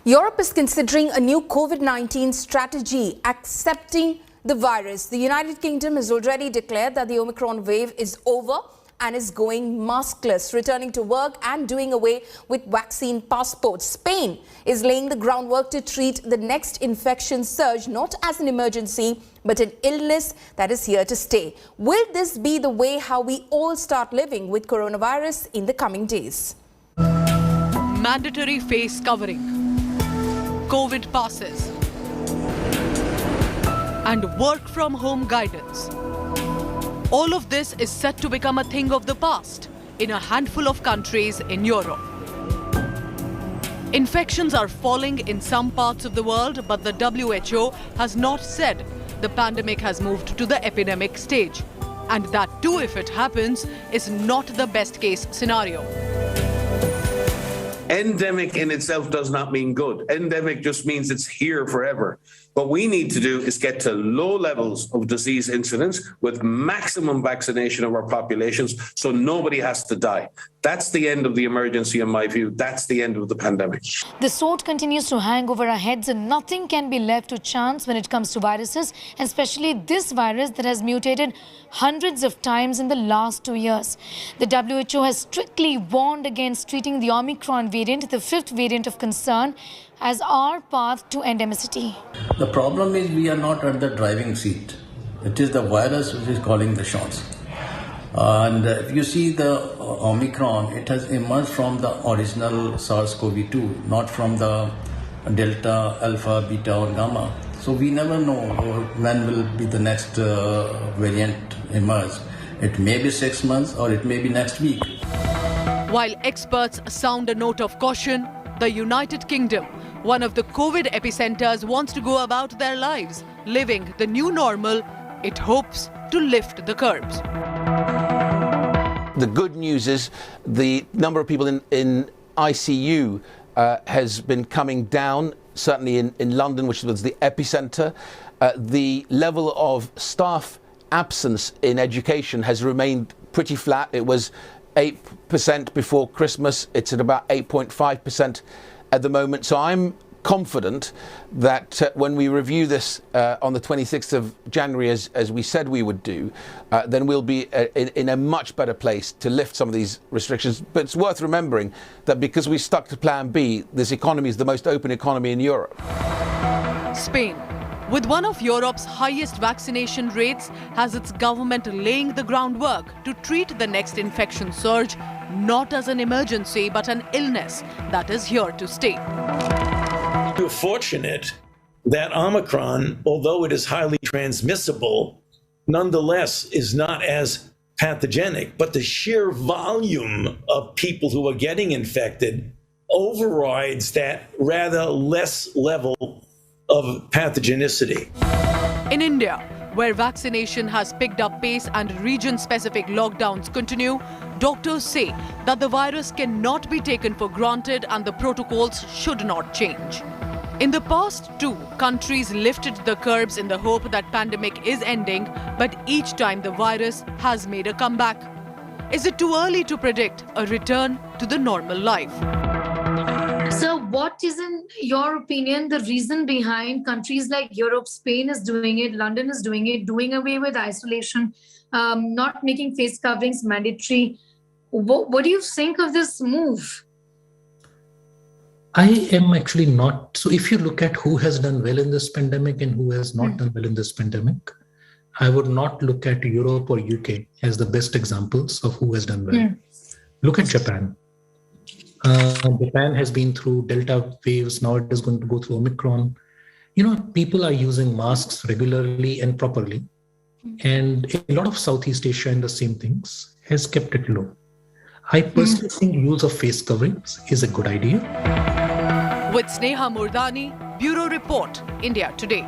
Europe is considering a new Covid-19 strategy, accepting the virus. The United Kingdom has already declared that the Omicron wave is over and is going maskless, returning to work and doing away with vaccine passports. Spain is laying the groundwork to treat the next infection surge, not as an emergency, but an illness that is here to stay. Will this be the way how we all start living with coronavirus in the coming days? Mandatory face covering, COVID passes, and work from home guidance. All of this is set to become a thing of the past in a handful of countries in Europe. Infections are falling in some parts of the world, but the WHO has not said the pandemic has moved to the epidemic stage. And that too, if it happens, is not the best case scenario. Endemic in itself does not mean good. Endemic just means it's here forever. What we need to do is get to low levels of disease incidence with maximum vaccination of our populations so nobody has to die. That's the end of the emergency, in my view. That's the end of the pandemic. The sword continues to hang over our heads and nothing can be left to chance when it comes to viruses, especially this virus that has mutated hundreds of times in the last 2 years. The WHO has strictly warned against treating the Omicron variant, the fifth variant of concern, as our path to endemicity. The problem is we are not at the driving seat. It is the virus which is calling the shots. And if you see the Omicron, it has emerged from the original SARS-CoV-2, not from the Delta, Alpha, Beta or Gamma. So we never know when will be the next variant emerge. It may be 6 months or it may be next week. While experts sound a note of caution, the United Kingdom, one of the COVID epicenters, wants to go about their lives, living the new normal. It hopes to lift the curbs. The good news is the number of people in ICU has been coming down, certainly in London, which was the epicenter. The level of staff absence in education has remained pretty flat. It was 8% before Christmas. It's at about 8.5% at the moment. So I'm confident that when we review this on the 26th of January, as we said we would do, then we'll be in a much better place to lift some of these restrictions. But it's worth remembering that because we stuck to Plan B, this economy is the most open economy in Europe. Spain, with one of Europe's highest vaccination rates, has its government laying the groundwork to treat the next infection surge not as an emergency but an illness that is here to stay. We're fortunate that Omicron, although it is highly transmissible, nonetheless is not as pathogenic. But the sheer volume of people who are getting infected overrides that rather less level of pathogenicity. In India, where vaccination has picked up pace and region-specific lockdowns continue, doctors say that the virus cannot be taken for granted and the protocols should not change. In the past too, countries lifted the curbs in the hope that pandemic is ending, but each time the virus has made a comeback. Is it too early to predict a return to the normal life? So what is, in your opinion, the reason behind countries like Europe, Spain is doing it, London is doing it, doing away with isolation, not making face coverings mandatory? What do you think of this move? I am actually not. So if you look at who has done well in this pandemic and who has not done well in this pandemic, I would not look at Europe or UK as the best examples of who has done well. Look at Japan. Japan has been through Delta waves. Now it is going to go through Omicron. You know, people are using masks regularly and properly. And a lot of Southeast Asia and the same things has kept it low. I personally think use of face coverings is a good idea. With Sneha Murdani, Bureau Report, India Today.